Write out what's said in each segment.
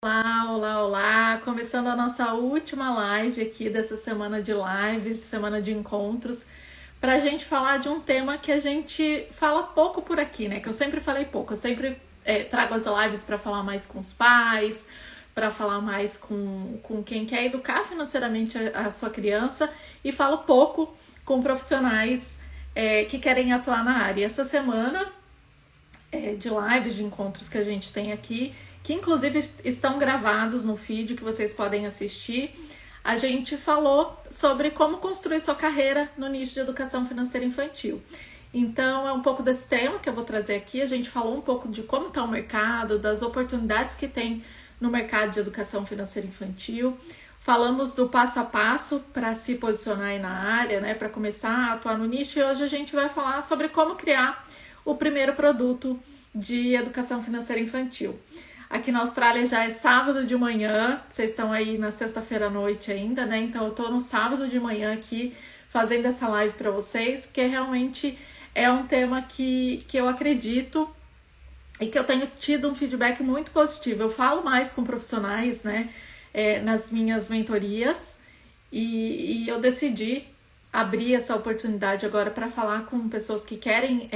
Olá, olá, olá! Começando a nossa última live aqui dessa semana de lives, de semana de encontros, para a gente falar de um tema que a gente fala pouco por aqui, né? Que eu sempre falei pouco. Eu sempre trago as lives para falar mais com os pais, para falar mais com quem quer educar financeiramente a sua criança e falo pouco com profissionais que querem atuar na área. Essa semana de lives, de encontros que a gente tem aqui, que inclusive estão gravados no feed que vocês podem assistir, a gente falou sobre como construir sua carreira no nicho de educação financeira infantil. Então é um pouco desse tema que eu vou trazer aqui. A gente falou um pouco de como está o mercado, das oportunidades que tem no mercado de educação financeira infantil. Falamos do passo a passo para se posicionar aí na área, né, para começar a atuar no nicho, e hoje a gente vai falar sobre como criar o primeiro produto de educação financeira infantil. Aqui na Austrália já é sábado de manhã, vocês estão aí na sexta-feira à noite ainda, né? Então eu tô no sábado de manhã aqui fazendo essa live para vocês, porque realmente é um tema que eu acredito e que eu tenho tido um feedback muito positivo. Eu falo mais com profissionais, né, nas minhas mentorias, e eu decidi abrir essa oportunidade agora para falar com pessoas que querem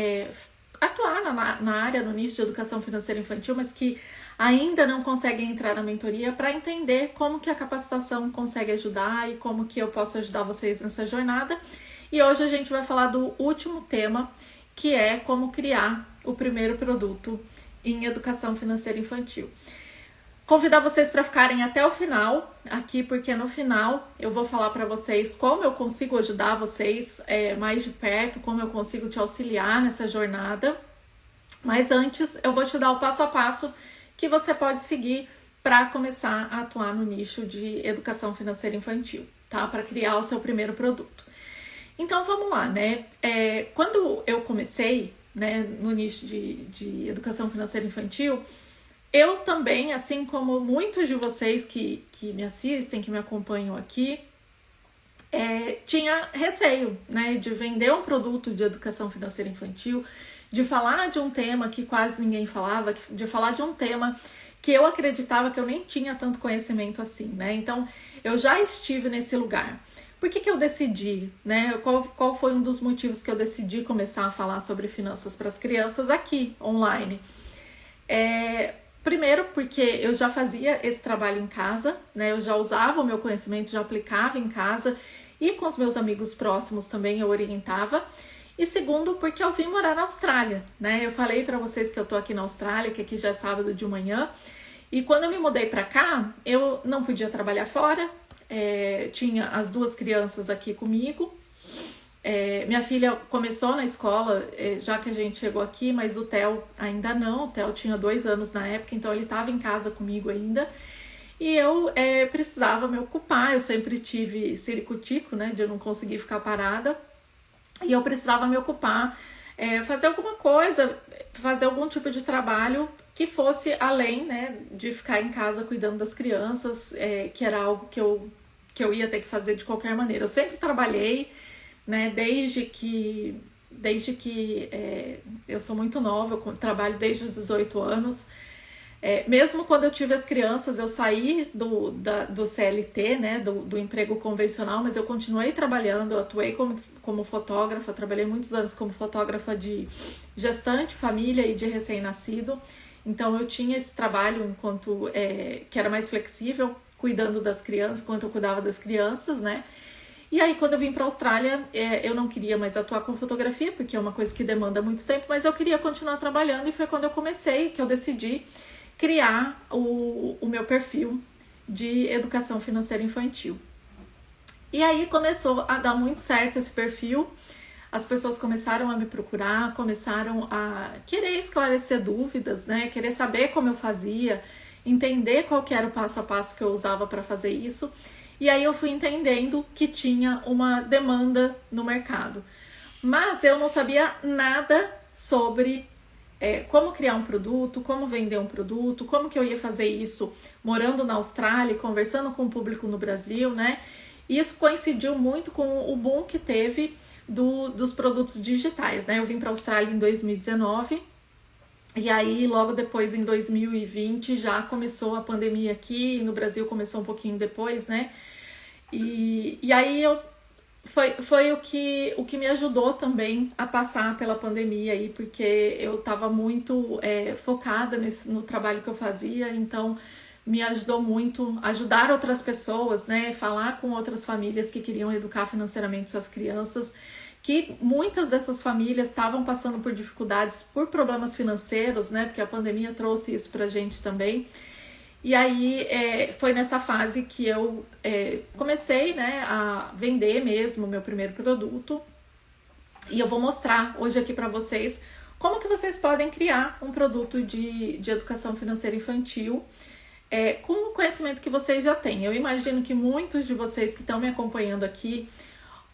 atuar na área, no nicho de educação financeira infantil, mas que ainda não conseguem entrar na mentoria, para entender como que a capacitação consegue ajudar e como que eu posso ajudar vocês nessa jornada. E hoje a gente vai falar do último tema, que é como criar o primeiro produto em educação financeira infantil. Convidar vocês para ficarem até o final aqui, porque no final eu vou falar para vocês como eu consigo ajudar vocês mais de perto, como eu consigo te auxiliar nessa jornada. Mas antes eu vou te dar o passo a passo que você pode seguir para começar a atuar no nicho de educação financeira infantil, tá? Para criar o seu primeiro produto. Então vamos lá, né? Quando eu comecei, né, no nicho de educação financeira infantil, eu também, assim como muitos de vocês que me assistem, que me acompanham aqui, tinha receio, né, de vender um produto de educação financeira infantil, de falar de um tema que quase ninguém falava, de falar de um tema que eu acreditava que eu nem tinha tanto conhecimento assim, né? Então, eu já estive nesse lugar. Por que eu decidi, né? Qual foi um dos motivos que eu decidi começar a falar sobre finanças para as crianças aqui, online? Primeiro, porque eu já fazia esse trabalho em casa, né? Eu já usava o meu conhecimento, já aplicava em casa, e com os meus amigos próximos também eu orientava. E segundo, porque eu vim morar na Austrália, né? Eu falei para vocês que eu tô aqui na Austrália, que aqui já é sábado de manhã. E quando eu me mudei para cá, eu não podia trabalhar fora. Tinha as duas crianças aqui comigo. Minha filha começou na escola, já que a gente chegou aqui, mas o Theo ainda não. O Theo tinha 2 anos na época, então ele estava em casa comigo ainda. E eu precisava me ocupar. Eu sempre tive ciricutico, né? De eu não conseguir ficar parada. E eu precisava me ocupar, fazer alguma coisa, fazer algum tipo de trabalho que fosse além, né, de ficar em casa cuidando das crianças, que era algo que eu ia ter que fazer de qualquer maneira. Eu sempre trabalhei, né, desde que eu sou muito nova, eu trabalho desde os 18 anos. Mesmo quando eu tive as crianças, eu saí do CLT, né, do emprego convencional, mas eu continuei trabalhando, eu atuei como fotógrafa, trabalhei muitos anos como fotógrafa de gestante, família e de recém-nascido. Então eu tinha esse trabalho enquanto que era mais flexível, cuidando das crianças, enquanto eu cuidava das crianças, né? E aí, quando eu vim para a Austrália, eu não queria mais atuar com fotografia, porque é uma coisa que demanda muito tempo, mas eu queria continuar trabalhando, e foi quando eu comecei que eu decidi criar o meu perfil de educação financeira infantil. E aí começou a dar muito certo esse perfil, as pessoas começaram a me procurar, começaram a querer esclarecer dúvidas, né? Querer saber como eu fazia, entender qual que era o passo a passo que eu usava para fazer isso. E aí eu fui entendendo que tinha uma demanda no mercado. Mas eu não sabia nada sobre como criar um produto, como vender um produto, como que eu ia fazer isso morando na Austrália, conversando com o público no Brasil, né? E isso coincidiu muito com o boom que teve dos produtos digitais, né? Eu vim para a Austrália em 2019 E aí, logo depois, em 2020, já começou a pandemia aqui, no Brasil começou um pouquinho depois, né? E aí foi o que me ajudou também a passar pela pandemia aí, porque eu estava muito focada no trabalho que eu fazia, então me ajudou muito a ajudar outras pessoas, né? Falar com outras famílias que queriam educar financeiramente suas crianças, que muitas dessas famílias estavam passando por dificuldades por problemas financeiros, né? Porque a pandemia trouxe isso pra gente também. E aí foi nessa fase que eu comecei, né, a vender mesmo o meu primeiro produto. E eu vou mostrar hoje aqui para vocês como que vocês podem criar um produto de educação financeira infantil com o conhecimento que vocês já têm. Eu imagino que muitos de vocês que estão me acompanhando aqui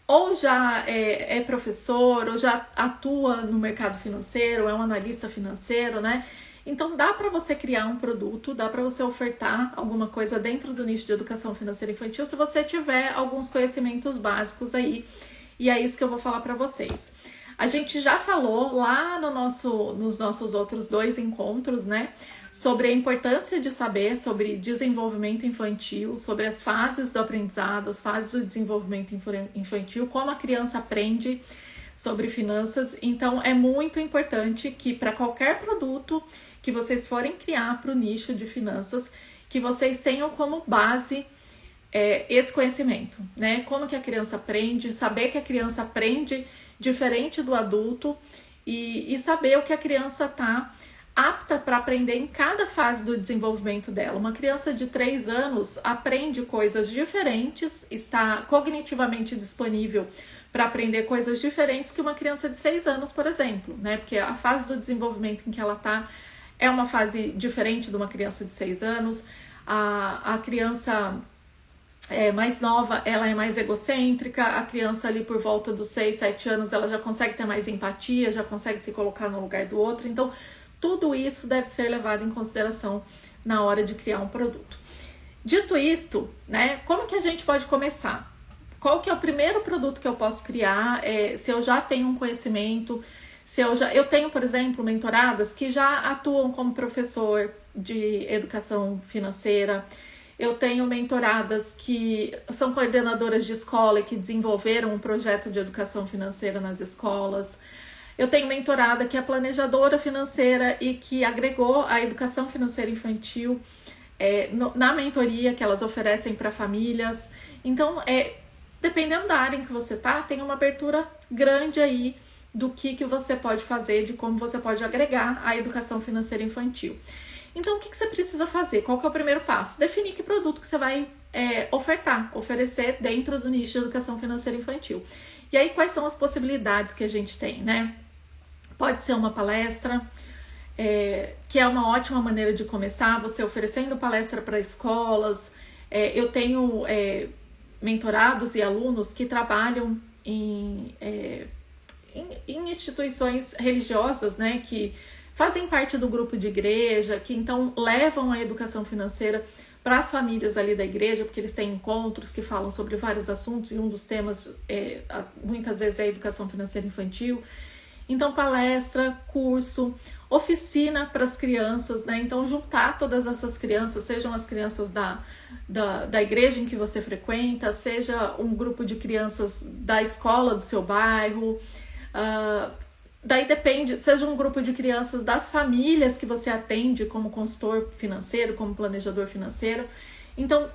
ou já é professor, ou já atua no mercado financeiro, é um analista financeiro, né? Então dá para você criar um produto, dá para você ofertar alguma coisa dentro do nicho de educação financeira infantil se você tiver alguns conhecimentos básicos aí. E é isso que eu vou falar para vocês. A gente já falou lá nos nossos outros 2 encontros, né? Sobre a importância de saber sobre desenvolvimento infantil, sobre as fases do aprendizado, as fases do desenvolvimento infantil, como a criança aprende sobre finanças. Então é muito importante que para qualquer produto que vocês forem criar para o nicho de finanças, que vocês tenham como base esse conhecimento, né? Como que a criança aprende, saber que a criança aprende diferente do adulto e saber o que a criança está apta para aprender em cada fase do desenvolvimento dela. Uma criança de 3 anos aprende coisas diferentes, está cognitivamente disponível para aprender coisas diferentes que uma criança de 6 anos, por exemplo, né? Porque a fase do desenvolvimento em que ela está é uma fase diferente de uma criança de 6 anos. A criança mais nova, ela é mais egocêntrica, a criança ali por volta dos 6, 7 anos, ela já consegue ter mais empatia, já consegue se colocar no lugar do outro. Então, tudo isso deve ser levado em consideração na hora de criar um produto. Dito isto, né, como que a gente pode começar? Qual que é o primeiro produto que eu posso criar? Se eu já tenho um conhecimento, eu tenho, por exemplo, mentoradas que já atuam como professor de educação financeira. Eu tenho mentoradas que são coordenadoras de escola e que desenvolveram um projeto de educação financeira nas escolas. Eu tenho mentorada que é planejadora financeira e que agregou a educação financeira infantil na mentoria que elas oferecem para famílias. Então, dependendo da área em que você tá, tem uma abertura grande aí do que você pode fazer, de como você pode agregar a educação financeira infantil. Então, o que você precisa fazer? Qual que é o primeiro passo? Definir que produto que você vai oferecer dentro do nicho de educação financeira infantil. E aí, quais são as possibilidades que a gente tem, né? Pode ser uma palestra, que é uma ótima maneira de começar, você oferecendo palestra para escolas. Eu tenho mentorados e alunos que trabalham em instituições religiosas, né, que fazem parte do grupo de igreja, que então levam a educação financeira para as famílias ali da igreja, porque eles têm encontros que falam sobre vários assuntos e um dos temas muitas vezes é a educação financeira infantil. Então, palestra, curso, oficina para as crianças, né? Então, juntar todas essas crianças, sejam as crianças da igreja em que você frequenta, seja um grupo de crianças da escola do seu bairro, daí depende, seja um grupo de crianças das famílias que você atende como consultor financeiro, como planejador financeiro. Então,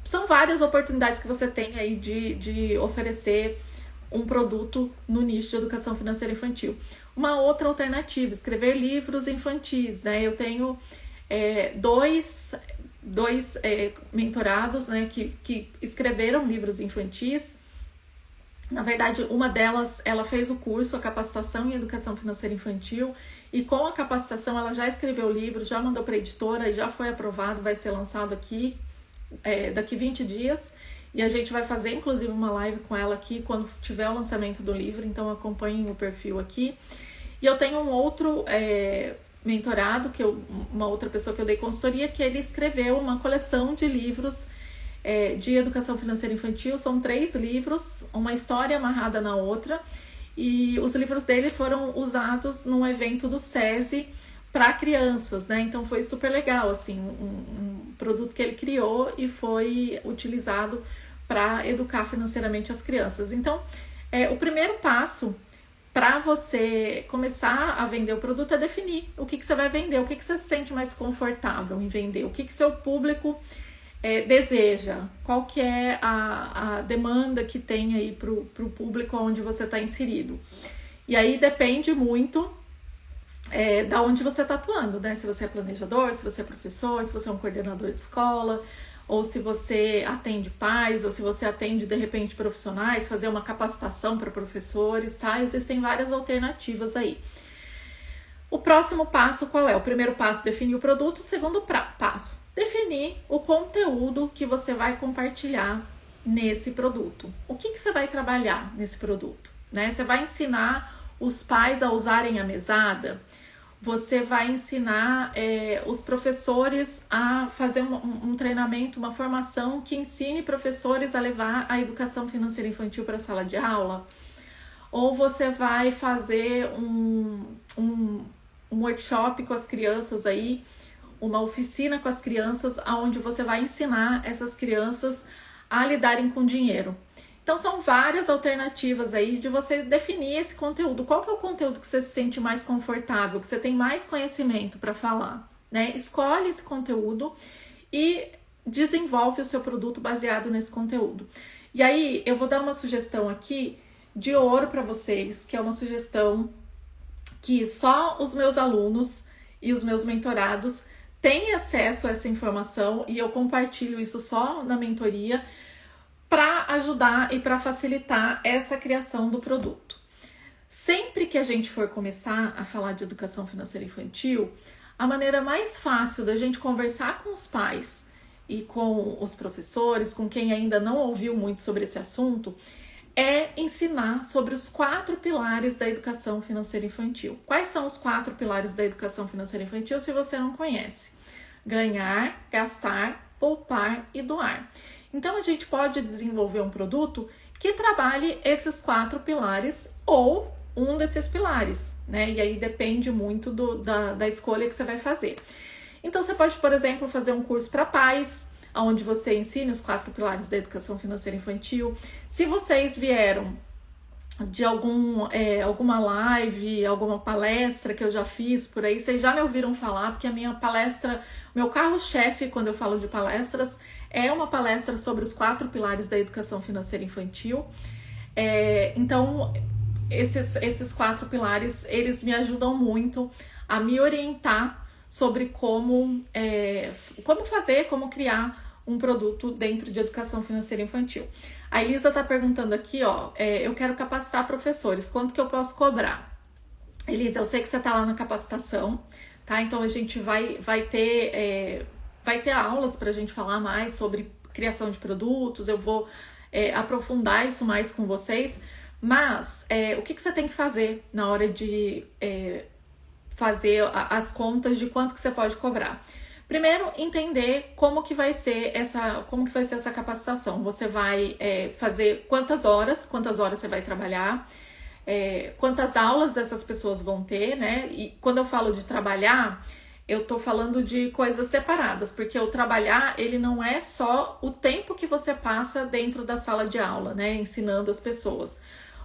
são várias oportunidades que você tem aí de oferecer um produto no nicho de educação financeira infantil. Uma outra alternativa, escrever livros infantis, né? Eu tenho dois mentorados, né, que escreveram livros infantis. Na verdade, uma delas, ela fez o curso, a capacitação em educação financeira infantil, e com a capacitação ela já escreveu o livro, já mandou para a editora e já foi aprovado, vai ser lançado aqui daqui 20 dias. E a gente vai fazer, inclusive, uma live com ela aqui quando tiver o lançamento do livro, então acompanhem o perfil aqui. E eu tenho um outro mentorado, uma outra pessoa que eu dei consultoria, que ele escreveu uma coleção de livros de educação financeira infantil. São 3 livros, uma história amarrada na outra, e os livros dele foram usados num evento do SESI para crianças, né? Então foi super legal, assim, um produto que ele criou e foi utilizado para educar financeiramente as crianças. Então, o primeiro passo para você começar a vender o produto é definir o que você vai vender, o que você se sente mais confortável em vender, o que seu público deseja, qual que é a demanda que tem aí para o público onde você está inserido. E aí depende muito da onde você está atuando, né? Se você é planejador, se você é professor, se você é um coordenador de escola, ou se você atende pais, ou se você atende, de repente, profissionais, fazer uma capacitação para professores, tá? Existem várias alternativas aí. O próximo passo qual é? O primeiro passo, definir o produto. O segundo passo, definir o conteúdo que você vai compartilhar nesse produto. O que você vai trabalhar nesse produto, né? Você vai ensinar os pais a usarem a mesada? Você vai ensinar os professores a fazer um treinamento, uma formação que ensine professores a levar a educação financeira infantil para a sala de aula? Ou você vai fazer um workshop com as crianças aí, uma oficina com as crianças, onde você vai ensinar essas crianças a lidarem com dinheiro? Então são várias alternativas aí de você definir esse conteúdo. Qual que é o conteúdo que você se sente mais confortável, que você tem mais conhecimento para falar, né? Escolhe esse conteúdo e desenvolve o seu produto baseado nesse conteúdo. E aí eu vou dar uma sugestão aqui de ouro para vocês, que é uma sugestão que só os meus alunos e os meus mentorados têm acesso a essa informação, e eu compartilho isso só na mentoria, para ajudar e para facilitar essa criação do produto. Sempre que a gente for começar a falar de educação financeira infantil, a maneira mais fácil da gente conversar com os pais e com os professores, com quem ainda não ouviu muito sobre esse assunto, é ensinar sobre os 4 pilares da educação financeira infantil. Quais são os 4 pilares da educação financeira infantil, se você não conhece? Ganhar, gastar, poupar e doar. Então a gente pode desenvolver um produto que trabalhe esses 4 pilares ou um desses pilares, né? E aí depende muito da escolha que você vai fazer. Então você pode, por exemplo, fazer um curso para pais, onde você ensine os 4 pilares da educação financeira infantil. Se vocês vieram de alguma live, alguma palestra que eu já fiz por aí, vocês já me ouviram falar, porque a minha palestra, meu carro-chefe quando eu falo de palestras, é uma palestra sobre os 4 pilares da educação financeira infantil. Então, esses 4 pilares, eles me ajudam muito a me orientar sobre como fazer, como criar um produto dentro de educação financeira infantil. A Elisa tá perguntando aqui, eu quero capacitar professores, quanto que eu posso cobrar? Elisa, eu sei que você tá lá na capacitação, tá? Então a gente vai ter aulas pra gente falar mais sobre criação de produtos, eu vou aprofundar isso mais com vocês, mas o que você tem que fazer na hora de fazer as contas de quanto que você pode cobrar? Primeiro, entender como que vai ser essa capacitação. Você vai fazer quantas horas você vai trabalhar, quantas aulas essas pessoas vão ter, né? E quando eu falo de trabalhar, eu tô falando de coisas separadas, porque o trabalhar, ele não é só o tempo que você passa dentro da sala de aula, né? Ensinando as pessoas.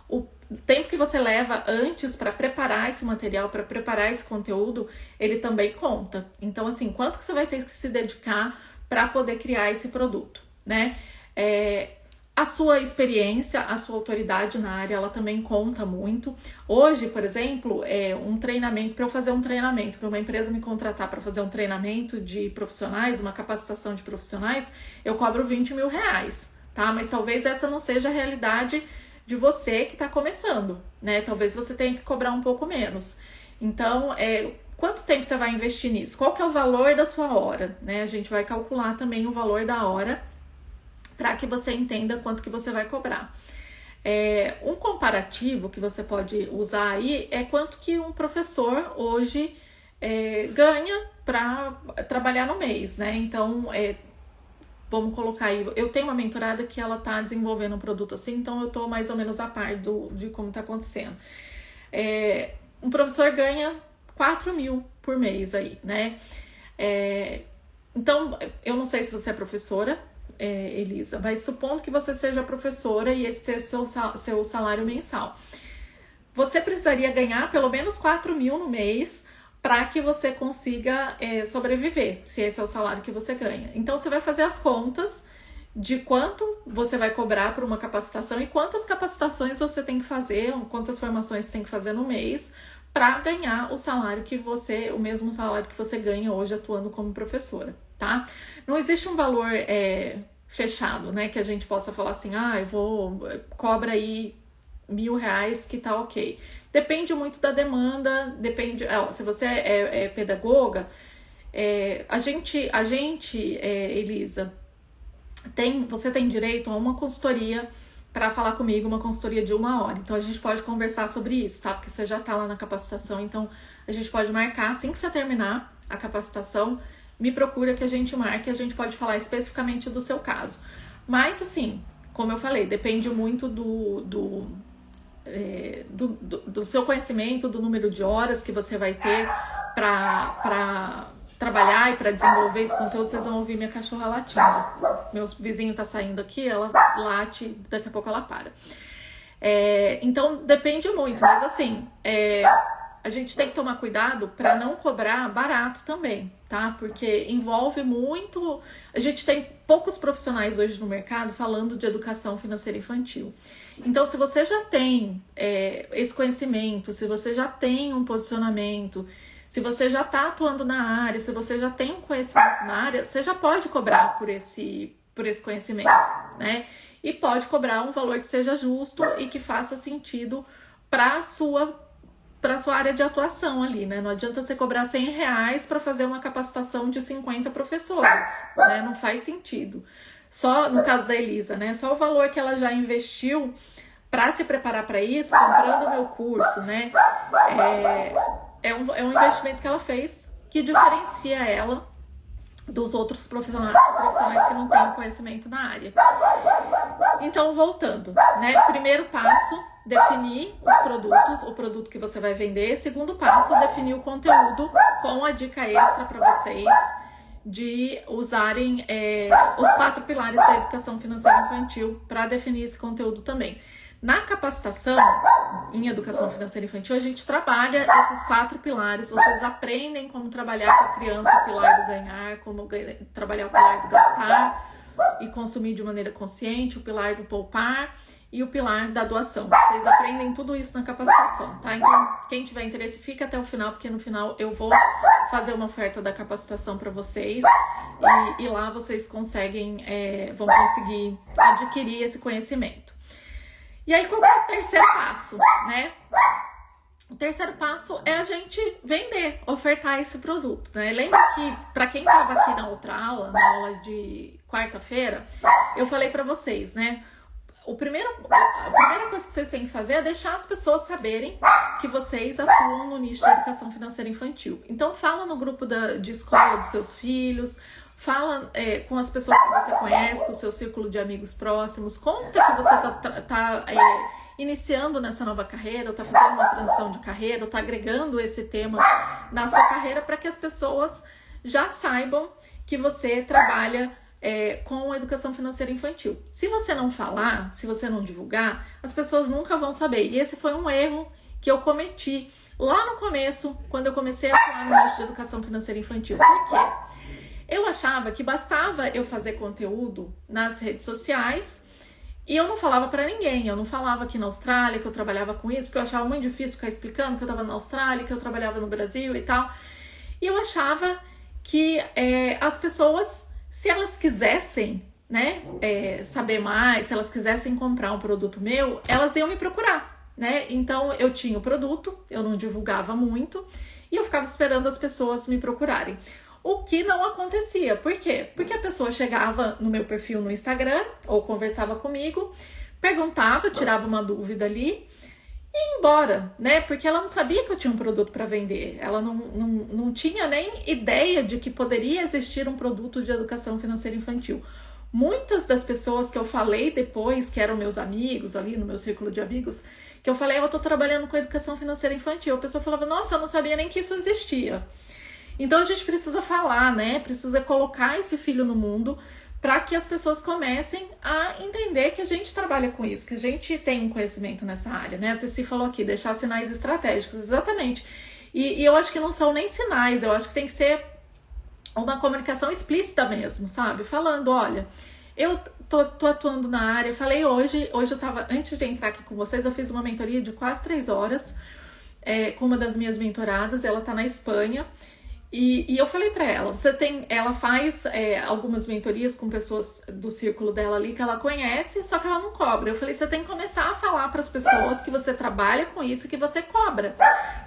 O tempo que você leva antes para preparar esse material, para preparar esse conteúdo, ele também conta. Então, assim, quanto que você vai ter que se dedicar para poder criar esse produto, né? A sua experiência, a sua autoridade na área, ela também conta muito. Hoje, por exemplo, um treinamento, para eu fazer um treinamento, para uma empresa me contratar para fazer um treinamento de profissionais, uma capacitação de profissionais, eu cobro 20 mil reais, tá? Mas talvez essa não seja a realidade de você que está começando, né? Talvez você tenha que cobrar um pouco menos. Então, quanto tempo você vai investir nisso? Qual que é o valor da sua hora, né? A gente vai calcular também o valor da hora para que você entenda quanto que você vai cobrar. Um comparativo que você pode usar aí é quanto que um professor hoje ganha para trabalhar no mês, né? Então, vamos colocar aí, eu tenho uma mentorada que ela tá desenvolvendo um produto assim, então eu tô mais ou menos a par de como tá acontecendo. Um professor ganha 4.000 por mês aí, né? Então, eu não sei se você é professora, Elisa, mas supondo que você seja professora e esse seja seu salário mensal. Você precisaria ganhar pelo menos 4.000 no mês para que você consiga sobreviver, se esse é o salário que você ganha. Então, você vai fazer as contas de quanto você vai cobrar por uma capacitação e quantas capacitações você tem que fazer, quantas formações você tem que fazer no mês para ganhar o mesmo salário que você ganha hoje atuando como professora, tá? Não existe um valor fechado, né, que a gente possa falar assim, cobra aí R$1.000 que tá ok. Depende muito da demanda, depende, se você é pedagoga, a gente, Elisa, você tem direito a uma consultoria para falar comigo, uma consultoria de 1 hora. Então, a gente pode conversar sobre isso, tá? Porque você já tá lá na capacitação, então a gente pode marcar, assim que você terminar a capacitação, me procura que a gente marque, a gente pode falar especificamente do seu caso. Mas, assim, como eu falei, depende muito do seu conhecimento, do número de horas que você vai ter para trabalhar e para desenvolver esse conteúdo. Vocês vão ouvir minha cachorra latindo. Meu vizinho tá saindo aqui, ela late, daqui a pouco ela para. Então, depende muito, mas assim, a gente tem que tomar cuidado para não cobrar barato também, tá? Porque envolve muito... A gente tem poucos profissionais hoje no mercado falando de educação financeira infantil. Então, se você já tem esse conhecimento, se você já tem um posicionamento, se você já está atuando na área, se você já tem um conhecimento na área, você já pode cobrar por esse conhecimento, né? E pode cobrar um valor que seja justo e que faça sentido para a sua área de atuação ali, né? Não adianta você cobrar R$100 para fazer uma capacitação de 50 professores, né? Não faz sentido. Só no caso da Elisa, né? Só o valor que ela já investiu para se preparar para isso, comprando o meu curso, né? É um investimento que ela fez que diferencia ela dos outros profissionais que não têm conhecimento na área. Então, voltando, né? Primeiro passo, definir os produtos, o produto que você vai vender. Segundo passo, definir o conteúdo com a dica extra para vocês de usarem os 4 pilares da educação financeira infantil para definir esse conteúdo também. Na capacitação em educação financeira infantil, a gente trabalha esses 4 pilares. Vocês aprendem como trabalhar com a criança o pilar do ganhar, como trabalhar o pilar do gastar e consumir de maneira consciente, o pilar do poupar e o pilar da doação. Vocês aprendem tudo isso na capacitação, tá? Então, quem tiver interesse, fica até o final, porque no final eu vou fazer uma oferta da capacitação para vocês e lá vocês vão conseguir adquirir esse conhecimento. E aí, qual é o terceiro passo, né? O terceiro passo é a gente vender, ofertar esse produto, né? Lembra que, para quem estava aqui na outra aula, na aula de quarta-feira, eu falei para vocês, né? A primeira coisa que vocês têm que fazer é deixar as pessoas saberem que vocês atuam no nicho da educação financeira infantil. Então, fala no grupo de escola dos seus filhos, fala com as pessoas que você conhece, com o seu círculo de amigos próximos, conta que você tá iniciando nessa nova carreira, ou tá fazendo uma transição de carreira, ou tá agregando esse tema na sua carreira para que as pessoas já saibam que você trabalha com a educação financeira infantil. Se você não falar, se você não divulgar, as pessoas nunca vão saber. E esse foi um erro que eu cometi lá no começo, quando eu comecei a atuar no nicho de educação financeira infantil. Por quê? Eu achava que bastava eu fazer conteúdo nas redes sociais e eu não falava pra ninguém. Eu não falava aqui na Austrália que eu trabalhava com isso, porque eu achava muito difícil ficar explicando que eu tava na Austrália, que eu trabalhava no Brasil e tal. E eu achava que as pessoas, se elas quisessem, né, saber mais, se elas quisessem comprar um produto meu, elas iam me procurar, né? Então eu tinha o produto, eu não divulgava muito e eu ficava esperando as pessoas me procurarem. O que não acontecia. Por quê? Porque a pessoa chegava no meu perfil no Instagram ou conversava comigo, perguntava, tirava uma dúvida ali e ia embora, né? Porque ela não sabia que eu tinha um produto para vender. Ela não tinha nem ideia de que poderia existir um produto de educação financeira infantil. muitas das pessoas que eu falei depois, que eram meus amigos ali no meu círculo de amigos, que eu falei, eu tô trabalhando com educação financeira infantil, a pessoa falava, nossa, eu não sabia nem que isso existia. Então a gente precisa falar, né? Precisa colocar esse filho no mundo para que as pessoas comecem a entender que a gente trabalha com isso, que a gente tem um conhecimento nessa área, né? A Ceci falou aqui, deixar sinais estratégicos, exatamente. E eu acho que não são nem sinais, eu acho que tem que ser uma comunicação explícita mesmo, sabe? Falando, olha, eu tô atuando na área, falei hoje eu tava, antes de entrar aqui com vocês, eu fiz uma mentoria de quase 3 horas com uma das minhas mentoradas, ela tá na Espanha, e eu falei pra ela, ela faz algumas mentorias com pessoas do círculo dela ali que ela conhece, só que ela não cobra. Eu falei, você tem que começar a falar pras pessoas que você trabalha com isso, que você cobra.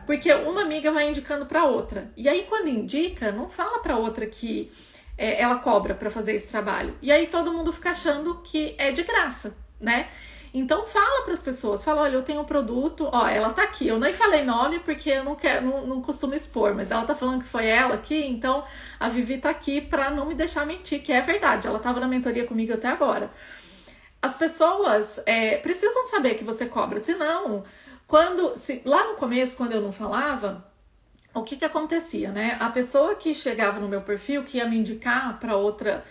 Porque uma amiga vai indicando pra outra. E aí quando indica, não fala pra outra que ela cobra pra fazer esse trabalho. E aí todo mundo fica achando que é de graça, né? Então fala para as pessoas, fala, olha, eu tenho um produto, ó, ela tá aqui, eu nem falei nome porque eu não costumo expor, mas ela tá falando que foi ela aqui, então a Vivi tá aqui para não me deixar mentir, que é verdade, ela tava na mentoria comigo até agora. As pessoas precisam saber que você cobra, senão, lá no começo, quando eu não falava, o que acontecia, né? A pessoa que chegava no meu perfil, que ia me indicar para outra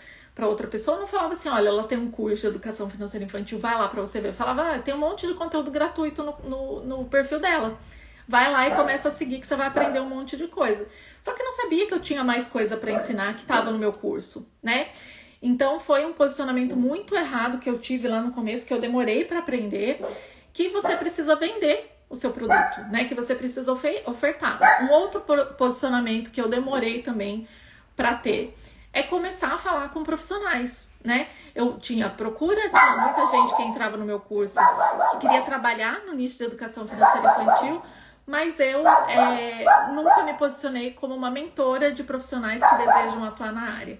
pessoa, não falava assim, olha, ela tem um curso de educação financeira infantil, vai lá pra você ver. Falava, tem um monte de conteúdo gratuito no perfil dela. Vai lá e começa a seguir que você vai aprender um monte de coisa. Só que eu não sabia que eu tinha mais coisa pra ensinar que tava no meu curso, né? Então foi um posicionamento muito errado que eu tive lá no começo, que eu demorei pra aprender, que você precisa vender o seu produto, né? Que você precisa ofertar. Um outro posicionamento que eu demorei também pra ter é começar a falar com profissionais, né? Eu tinha muita gente que entrava no meu curso que queria trabalhar no nicho de educação financeira infantil, mas eu nunca me posicionei como uma mentora de profissionais que desejam atuar na área.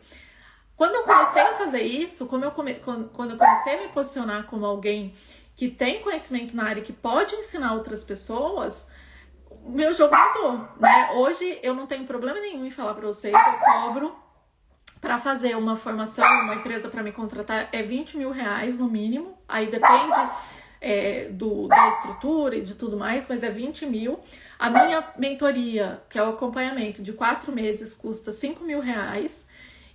Quando eu comecei a fazer isso, quando eu comecei a me posicionar como alguém que tem conhecimento na área, que pode ensinar outras pessoas, o meu jogo mudou, né? Hoje eu não tenho problema nenhum em falar pra vocês, eu cobro. Para fazer uma formação, uma empresa para me contratar é R$20 mil no mínimo, aí depende da estrutura e de tudo mais, mas é 20 mil. A minha mentoria, que é o acompanhamento de 4 meses, custa R$5 mil,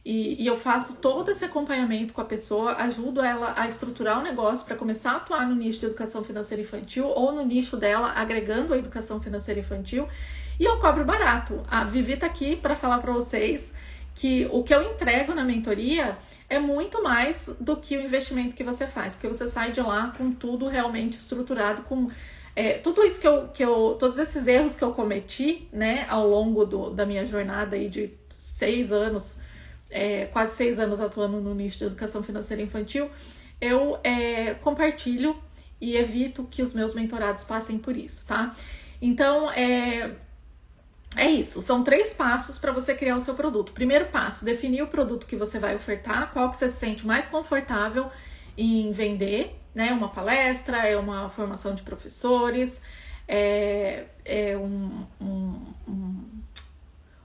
e eu faço todo esse acompanhamento com a pessoa, ajudo ela a estruturar o negócio para começar a atuar no nicho de educação financeira infantil ou no nicho dela, agregando a educação financeira infantil, e eu cobro barato. A Vivi tá aqui para falar para vocês que o que eu entrego na mentoria é muito mais do que o investimento que você faz, porque você sai de lá com tudo realmente estruturado, com tudo isso todos esses erros que eu cometi, né, ao longo da minha jornada aí de 6 anos, quase 6 anos atuando no nicho de educação financeira infantil, eu compartilho e evito que os meus mentorados passem por isso, tá? Então, é isso, são 3 passos para você criar o seu produto. Primeiro passo, definir o produto que você vai ofertar, qual que você se sente mais confortável em vender, né? Uma palestra, uma formação de professores,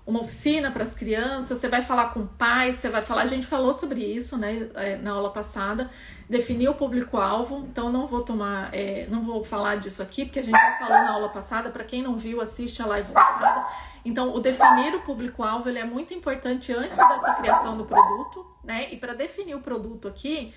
uma oficina para as crianças, você vai falar com pais, a gente falou sobre isso, né, na aula passada, definir o público-alvo, então não vou falar disso aqui, porque a gente já falou na aula passada, para quem não viu, assiste a live passada. Então, o definir o público-alvo, ele é muito importante antes dessa criação do produto, né, e para definir o produto aqui,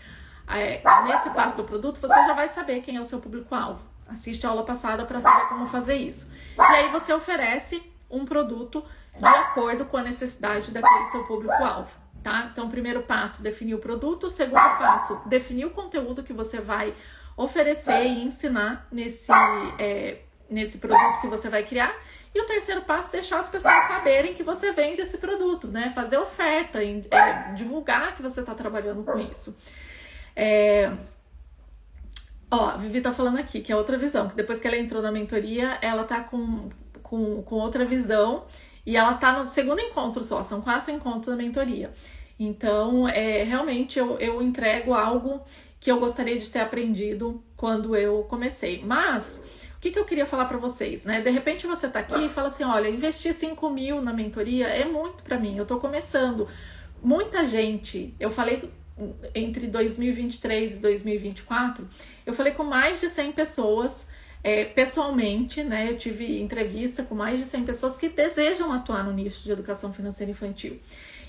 nesse passo do produto, você já vai saber quem é o seu público-alvo. Assiste a aula passada para saber como fazer isso. E aí você oferece um produto de acordo com a necessidade daquele seu público-alvo, tá? Então, primeiro passo, definir o produto. Segundo passo, definir o conteúdo que você vai oferecer e ensinar nesse produto que você vai criar. E o terceiro passo, deixar as pessoas saberem que você vende esse produto, né? Fazer oferta, divulgar que você está trabalhando com isso. A Vivi tá falando aqui, que é outra visão, que depois que ela entrou na mentoria, ela tá com outra visão. E ela tá no segundo encontro só, são 4 encontros da mentoria. Então, realmente eu entrego algo que eu gostaria de ter aprendido quando eu comecei. Mas, o que eu queria falar pra vocês, né? De repente você tá aqui e fala assim, olha, investir 5 mil na mentoria é muito pra mim, eu tô começando. Muita gente, eu falei entre 2023 e 2024, eu falei com mais de 100 pessoas pessoalmente, né? Eu tive entrevista com mais de 100 pessoas que desejam atuar no nicho de educação financeira infantil.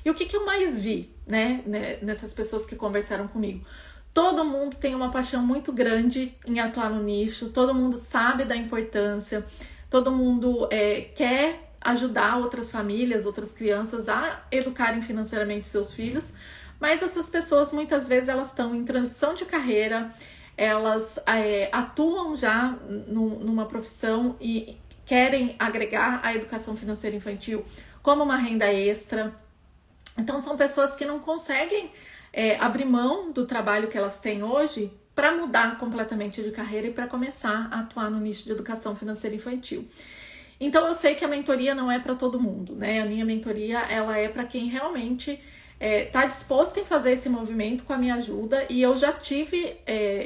E o que eu mais vi, né, nessas pessoas que conversaram comigo? Todo mundo tem uma paixão muito grande em atuar no nicho, todo mundo sabe da importância, todo mundo quer ajudar outras famílias, outras crianças a educarem financeiramente seus filhos, mas essas pessoas muitas vezes elas estão em transição de carreira, elas atuam já numa profissão e querem agregar a educação financeira infantil como uma renda extra. Então são pessoas que não conseguem abrir mão do trabalho que elas têm hoje para mudar completamente de carreira e para começar a atuar no nicho de educação financeira infantil. Então eu sei que a mentoria não é para todo mundo, né? A minha mentoria ela é para quem realmente está disposto em fazer esse movimento com a minha ajuda, e eu já tive,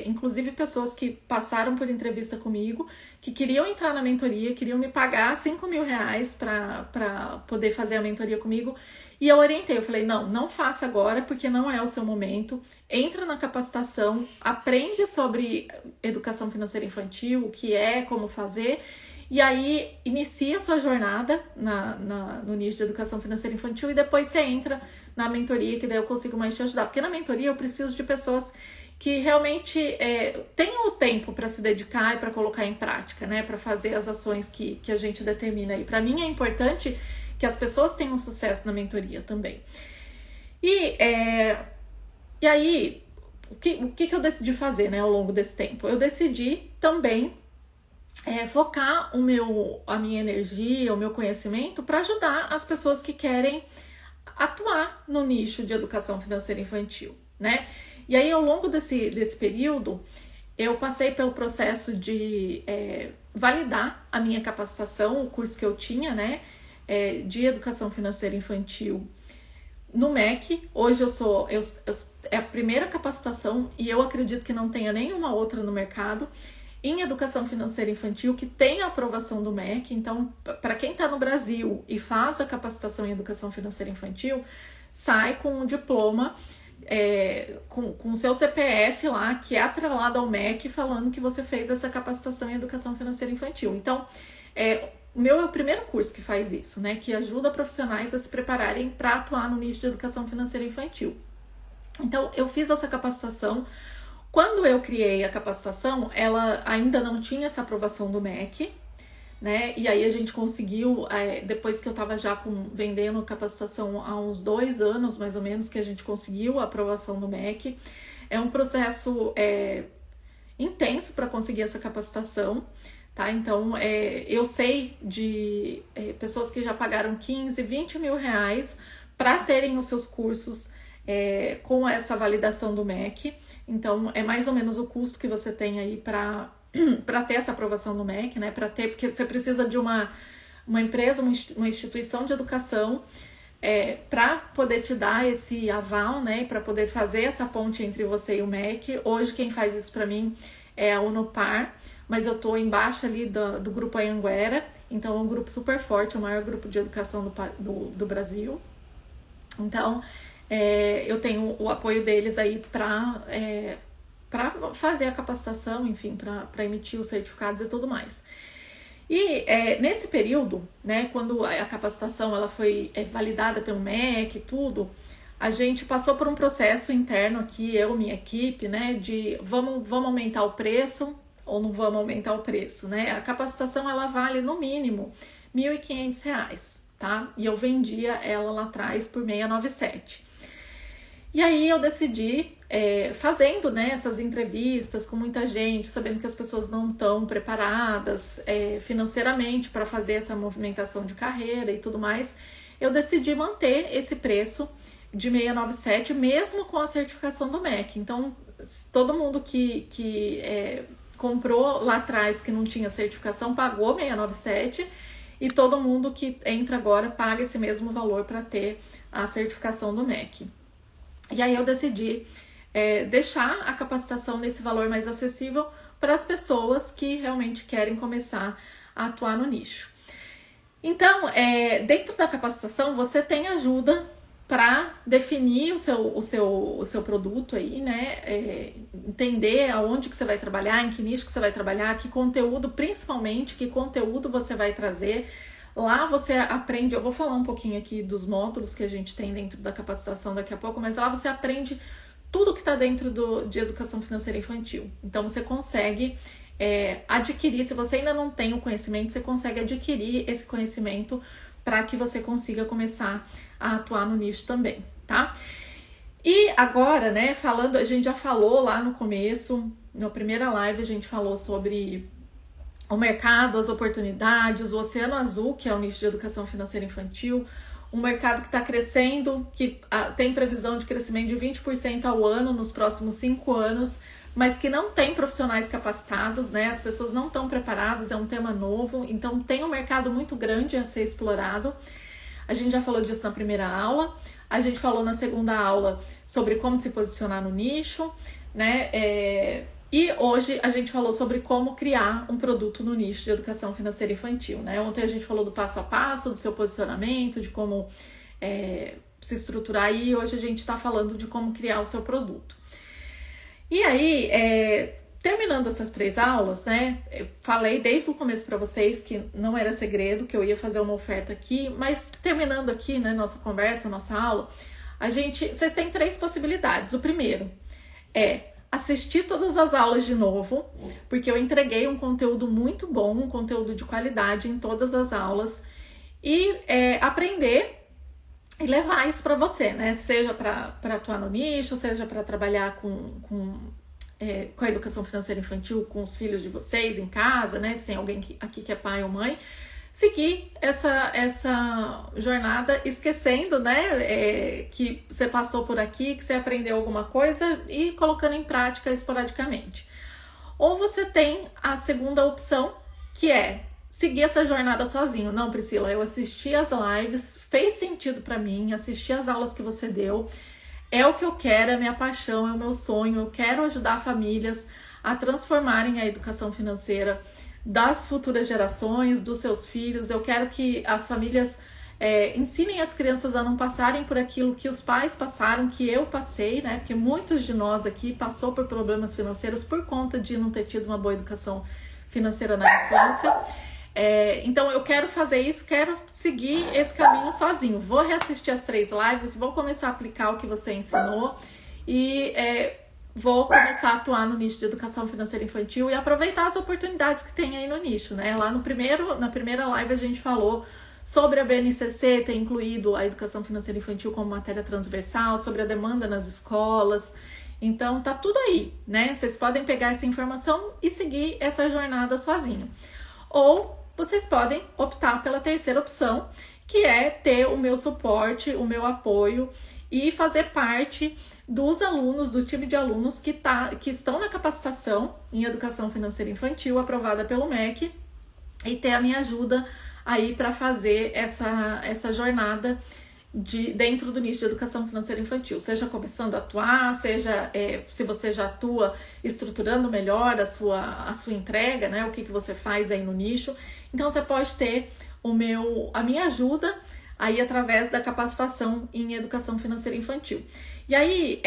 inclusive, pessoas que passaram por entrevista comigo, que queriam entrar na mentoria, queriam me pagar R$5.000 para poder fazer a mentoria comigo, e eu orientei, eu falei, não faça agora, porque não é o seu momento, entra na capacitação, aprende sobre educação financeira infantil, o que é, como fazer, e aí inicia a sua jornada no nicho de educação financeira infantil, e depois você entra na mentoria, que daí eu consigo mais te ajudar. Porque na mentoria eu preciso de pessoas que realmente tenham o tempo para se dedicar e para colocar em prática, né? Para fazer as ações que a gente determina aí. Para mim é importante que as pessoas tenham sucesso na mentoria também. E aí, o que eu decidi fazer, né, ao longo desse tempo? Eu decidi também focar a minha energia, o meu conhecimento para ajudar as pessoas que querem atuar no nicho de educação financeira infantil, né? E aí, ao longo desse período, eu passei pelo processo de validar a minha capacitação, o curso que eu tinha, né, de educação financeira infantil no MEC. Hoje é a primeira capacitação, e eu acredito que não tenha nenhuma outra no mercado em educação financeira infantil que tem a aprovação do MEC. Então, para quem está no Brasil e faz a capacitação em educação financeira infantil, sai com um diploma, com o seu CPF lá, que é atrelado ao MEC, falando que você fez essa capacitação em educação financeira infantil. Então, o meu é o primeiro curso que faz isso, né? Que ajuda profissionais a se prepararem para atuar no nicho de educação financeira infantil. Então, eu fiz essa capacitação. Quando eu criei a capacitação, ela ainda não tinha essa aprovação do MEC, né? E aí a gente conseguiu, depois que eu estava já vendendo capacitação há uns 2 anos, mais ou menos, que a gente conseguiu a aprovação do MEC. É um processo intenso para conseguir essa capacitação, tá? Então, eu sei de pessoas que já pagaram 15, 20 mil reais para terem os seus cursos com essa validação do MEC. Então, é mais ou menos o custo que você tem aí para ter essa aprovação do MEC, né? Porque você precisa de uma empresa, uma instituição de educação para poder te dar esse aval, né? Para poder fazer essa ponte entre você e o MEC. Hoje, quem faz isso para mim é a Unopar, mas eu tô embaixo ali do grupo Anhanguera, então é um grupo super forte, é o maior grupo de educação do Brasil. Então, eu tenho o apoio deles aí para fazer a capacitação, enfim, para emitir os certificados e tudo mais. E nesse período, né, quando a capacitação ela foi validada pelo MEC e tudo, a gente passou por um processo interno aqui, eu e minha equipe, né, de vamos aumentar o preço ou não vamos aumentar o preço, né? A capacitação ela vale no mínimo R$1.500, tá? E eu vendia ela lá atrás por R$697. E aí eu decidi, fazendo, né, essas entrevistas com muita gente, sabendo que as pessoas não estão preparadas financeiramente para fazer essa movimentação de carreira e tudo mais, eu decidi manter esse preço de R$697, mesmo com a certificação do MEC. Então, todo mundo que comprou lá atrás, que não tinha certificação, pagou R$697, e todo mundo que entra agora paga esse mesmo valor para ter a certificação do MEC. E aí eu decidi deixar a capacitação nesse valor mais acessível para as pessoas que realmente querem começar a atuar no nicho. Então, dentro da capacitação, você tem ajuda para definir o seu produto aí, né? Entender aonde que você vai trabalhar, em que nicho que você vai trabalhar, que conteúdo, principalmente, que conteúdo você vai trazer. Lá você aprende, eu vou falar um pouquinho aqui dos módulos que a gente tem dentro da capacitação daqui a pouco, mas lá você aprende tudo que está dentro de educação financeira infantil. Então você consegue adquirir, se você ainda não tem o conhecimento, você consegue adquirir esse conhecimento para que você consiga começar a atuar no nicho também, tá? E agora, né, falando, a gente já falou lá no começo, na primeira live a gente falou sobre o mercado, as oportunidades, o Oceano Azul, que é o nicho de educação financeira infantil, um mercado que está crescendo, que tem previsão de crescimento de 20% ao ano nos próximos 5 anos, mas que não tem profissionais capacitados, né? As pessoas não estão preparadas, é um tema novo, então tem um mercado muito grande a ser explorado. A gente já falou disso na primeira aula, a gente falou na segunda aula sobre como se posicionar no nicho, né? E hoje a gente falou sobre como criar um produto no nicho de educação financeira infantil, né? Ontem a gente falou do passo a passo, do seu posicionamento, de como se estruturar, e hoje a gente está falando de como criar o seu produto. E aí, terminando essas 3 aulas, né, eu falei desde o começo para vocês que não era segredo, que eu ia fazer uma oferta aqui, mas terminando aqui, né, nossa conversa, nossa aula, vocês têm 3 possibilidades. O primeiro é assistir todas as aulas de novo, porque eu entreguei um conteúdo muito bom, um conteúdo de qualidade em todas as aulas, e aprender e levar isso para você, né? Seja para atuar no nicho, seja para trabalhar com a educação financeira infantil com os filhos de vocês em casa, né? Se tem alguém aqui que é pai ou mãe, seguir essa jornada esquecendo, né? Que você passou por aqui, que você aprendeu alguma coisa e colocando em prática esporadicamente. Ou você tem a segunda opção, que é seguir essa jornada sozinho. Não, Priscila, eu assisti as lives, fez sentido para mim, assisti as aulas que você deu, é o que eu quero, é a minha paixão, é o meu sonho, eu quero ajudar famílias a transformarem a educação financeira das futuras gerações, dos seus filhos, eu quero que as famílias ensinem as crianças a não passarem por aquilo que os pais passaram, que eu passei, né? Porque muitos de nós aqui passou por problemas financeiros por conta de não ter tido uma boa educação financeira na infância. Então eu quero fazer isso, quero seguir esse caminho sozinho. Vou reassistir as 3 lives, vou começar a aplicar o que você ensinou e vou começar a atuar no nicho de educação financeira infantil e aproveitar as oportunidades que tem aí no nicho, né? Lá na primeira live a gente falou sobre a BNCC ter incluído a educação financeira infantil como matéria transversal, sobre a demanda nas escolas. Então tá tudo aí, né? Vocês podem pegar essa informação e seguir essa jornada sozinho. Ou vocês podem optar pela terceira opção, que é ter o meu suporte, o meu apoio e fazer parte dos alunos, do time de alunos que estão na capacitação em educação financeira infantil, aprovada pelo MEC, e ter a minha ajuda aí para fazer essa jornada dentro do nicho de educação financeira infantil, seja começando a atuar, seja se você já atua estruturando melhor a sua entrega, né? O que você faz aí no nicho. Então você pode ter a minha ajuda aí através da capacitação em educação financeira infantil. E aí,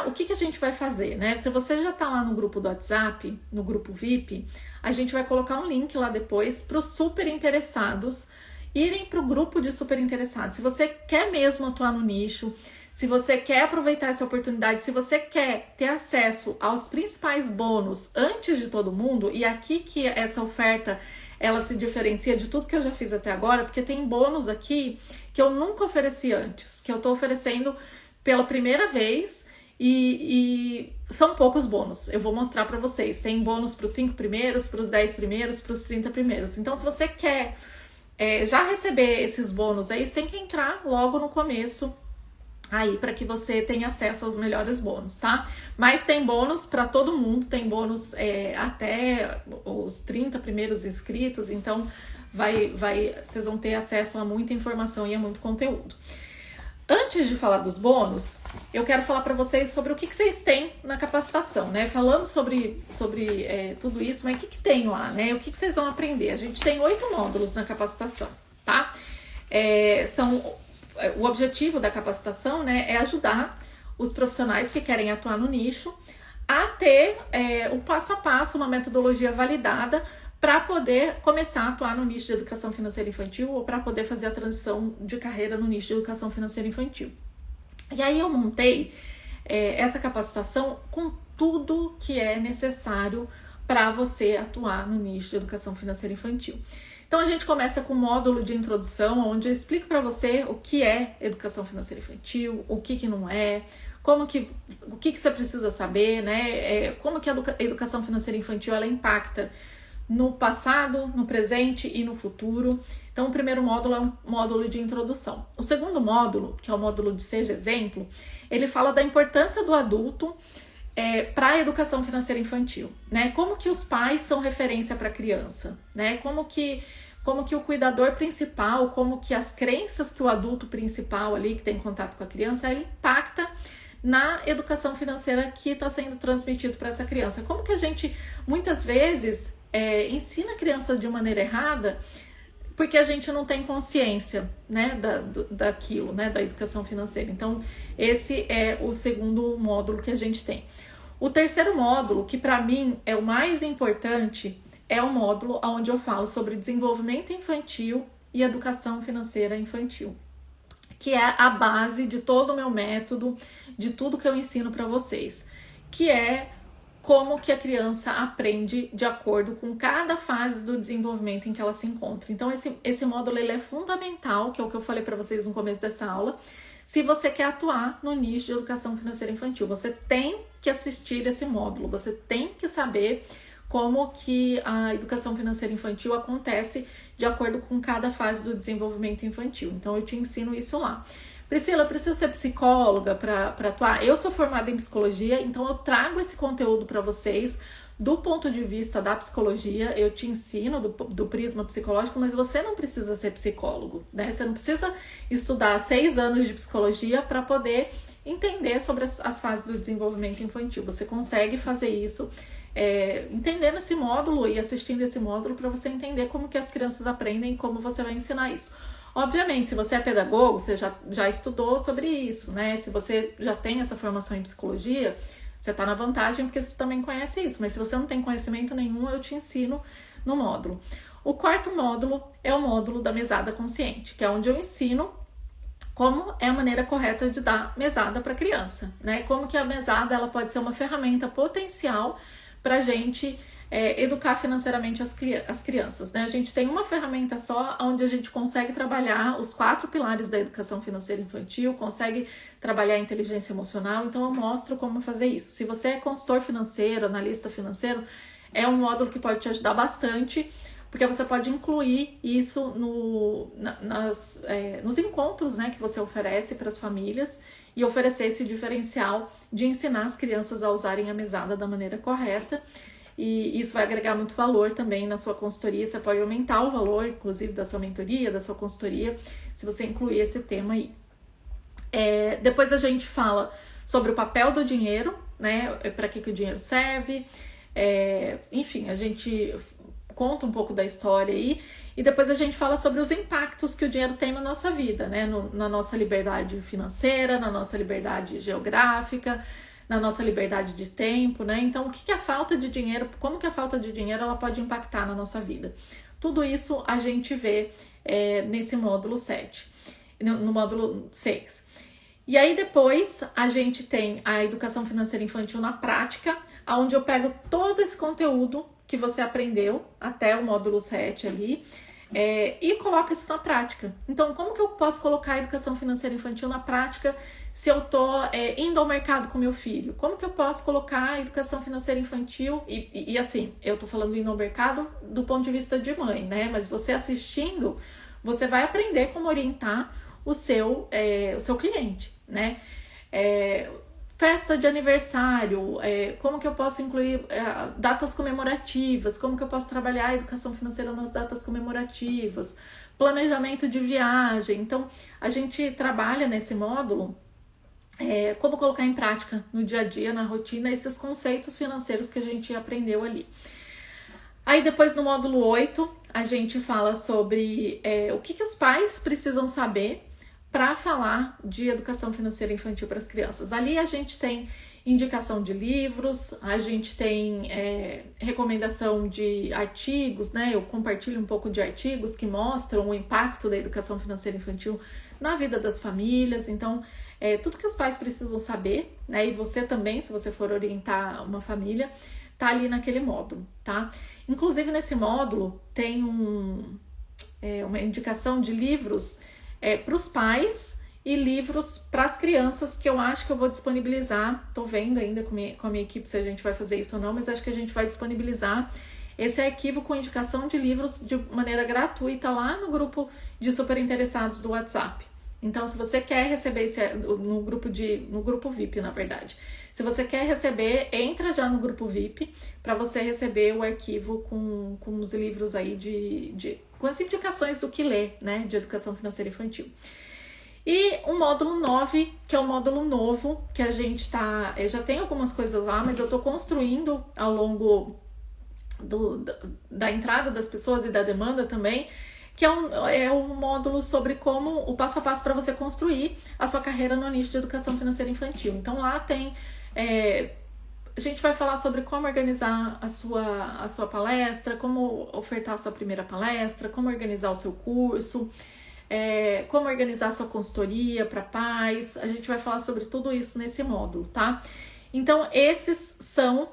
o que a gente vai fazer, né? Se você já tá lá no grupo do WhatsApp, no grupo VIP, a gente vai colocar um link lá depois para os super interessados irem para o grupo de super interessados. Se você quer mesmo atuar no nicho, se você quer aproveitar essa oportunidade, se você quer ter acesso aos principais bônus antes de todo mundo, e aqui que essa oferta ela se diferencia de tudo que eu já fiz até agora, porque tem bônus aqui que eu nunca ofereci antes, que eu tô oferecendo pela primeira vez e são poucos bônus. Eu vou mostrar para vocês. Tem bônus para os 5 primeiros, para os 10 primeiros, para os 30 primeiros. Então, se você quer já receber esses bônus aí, você tem que entrar logo no começo aí para que você tenha acesso aos melhores bônus, tá? Mas tem bônus para todo mundo, tem bônus até os 30 primeiros inscritos, então vocês vão ter acesso a muita informação e a muito conteúdo. Antes de falar dos bônus, eu quero falar para vocês sobre o que vocês têm na capacitação, né? Falamos sobre tudo isso, mas o que tem lá, né? O que vocês vão aprender? A gente tem 8 módulos na capacitação, tá? o objetivo da capacitação, né, é ajudar os profissionais que querem atuar no nicho a ter um passo a passo, uma metodologia validada para poder começar a atuar no nicho de educação financeira infantil ou para poder fazer a transição de carreira no nicho de educação financeira infantil. E aí eu montei essa capacitação com tudo que é necessário para você atuar no nicho de educação financeira infantil. Então a gente começa com um módulo de introdução, onde eu explico para você o que é educação financeira infantil, o que não é, o que você precisa saber, né? Como que a educação financeira infantil ela impacta no passado, no presente e no futuro. Então o primeiro módulo é um módulo de introdução. O segundo módulo, que é o módulo de Seja Exemplo, ele fala da importância do adulto para a educação financeira infantil, né? Como que os pais são referência para a criança, né? Como que o cuidador principal, como que as crenças que o adulto principal ali, que tem contato com a criança, ele impacta na educação financeira que está sendo transmitido para essa criança. Como que a gente, muitas vezes, ensina a criança de maneira errada, porque a gente não tem consciência, né, daquilo, né, da educação financeira. Então, esse é o segundo módulo que a gente tem. O terceiro módulo, que para mim é o mais importante, é o módulo onde eu falo sobre desenvolvimento infantil e educação financeira infantil, que é a base de todo o meu método, de tudo que eu ensino para vocês, que é como que a criança aprende de acordo com cada fase do desenvolvimento em que ela se encontra. Então esse módulo ele é fundamental, que é o que eu falei para vocês no começo dessa aula. Se você quer atuar no nicho de educação financeira infantil, você tem que assistir esse módulo, você tem que saber como que a educação financeira infantil acontece de acordo com cada fase do desenvolvimento infantil. Então eu te ensino isso lá. Priscila, eu preciso ser psicóloga para atuar? Eu sou formada em psicologia, então eu trago esse conteúdo para vocês do ponto de vista da psicologia, eu te ensino do prisma psicológico, mas você não precisa ser psicólogo, né? Você não precisa estudar 6 anos de psicologia para poder entender sobre as fases do desenvolvimento infantil. Você consegue fazer isso entendendo esse módulo e assistindo esse módulo para você entender como que as crianças aprendem e como você vai ensinar isso. Obviamente, se você é pedagogo, você já estudou sobre isso, né? Se você já tem essa formação em psicologia, você está na vantagem porque você também conhece isso. Mas se você não tem conhecimento nenhum, eu te ensino no módulo. O quarto módulo é o módulo da mesada consciente, que é onde eu ensino como é a maneira correta de dar mesada para a criança, né? Como que a mesada ela pode ser uma ferramenta potencial para a gente educar financeiramente as crianças, né? A gente tem uma ferramenta só onde a gente consegue trabalhar os 4 pilares da educação financeira infantil, consegue trabalhar a inteligência emocional, então eu mostro como fazer isso. Se você é consultor financeiro, analista financeiro, é um módulo que pode te ajudar bastante, porque você pode incluir isso nos encontros, né, que você oferece para as famílias e oferecer esse diferencial de ensinar as crianças a usarem a mesada da maneira correta. E isso vai agregar muito valor também na sua consultoria. Você pode aumentar o valor, inclusive, da sua mentoria, da sua consultoria, se você incluir esse tema aí. Depois a gente fala sobre o papel do dinheiro, né? Para que o dinheiro serve. Enfim, a gente conta um pouco da história aí. E depois a gente fala sobre os impactos que o dinheiro tem na nossa vida, né? Na nossa liberdade financeira, na nossa liberdade geográfica, na nossa liberdade de tempo, né? Então, o que é a falta de dinheiro, como que a falta de dinheiro ela pode impactar na nossa vida? Tudo isso a gente vê nesse módulo 7, no módulo 6. E aí depois a gente tem a educação financeira infantil na prática, onde eu pego todo esse conteúdo que você aprendeu até o módulo 7 ali, e coloco isso na prática. Então, como que eu posso colocar a educação financeira infantil na prática se eu tô indo ao mercado com meu filho? Como que eu posso colocar a educação financeira infantil? E assim, eu tô falando indo ao mercado do ponto de vista de mãe, né? Mas você assistindo, você vai aprender como orientar o seu cliente, né? Festa de aniversário, como que eu posso incluir datas comemorativas, como que eu posso trabalhar a educação financeira nas datas comemorativas, planejamento de viagem. Então, a gente trabalha nesse módulo como colocar em prática no dia a dia, na rotina, esses conceitos financeiros que a gente aprendeu ali. Aí depois no módulo 8, a gente fala sobre o que os pais precisam saber para falar de educação financeira infantil para as crianças. Ali a gente tem indicação de livros, a gente tem recomendação de artigos, né? Eu compartilho um pouco de artigos que mostram o impacto da educação financeira infantil na vida das famílias. Então, tudo que os pais precisam saber, né? E você também, se você for orientar uma família, tá ali naquele módulo, tá? Inclusive, nesse módulo tem uma indicação de livros para os pais e livros para as crianças, que eu acho que eu vou disponibilizar. Tô vendo ainda com a minha equipe se a gente vai fazer isso ou não, mas acho que a gente vai disponibilizar esse arquivo com indicação de livros de maneira gratuita lá no grupo de super interessados do WhatsApp. Então, se você quer receber no grupo VIP, na verdade. Se você quer receber, entra já no grupo VIP para você receber o arquivo com os livros aí com as indicações do que ler, né, de educação financeira infantil. E o módulo 9, que é o módulo novo, que a gente já tem algumas coisas lá, mas eu tô construindo ao longo da entrada das pessoas e da demanda também, que é um módulo sobre o passo a passo para você construir a sua carreira no nicho de educação financeira infantil. Então lá tem, a gente vai falar sobre como organizar a sua palestra, como ofertar a sua primeira palestra, como organizar o seu curso, como organizar a sua consultoria para pais. A gente vai falar sobre tudo isso nesse módulo, tá? Então esses são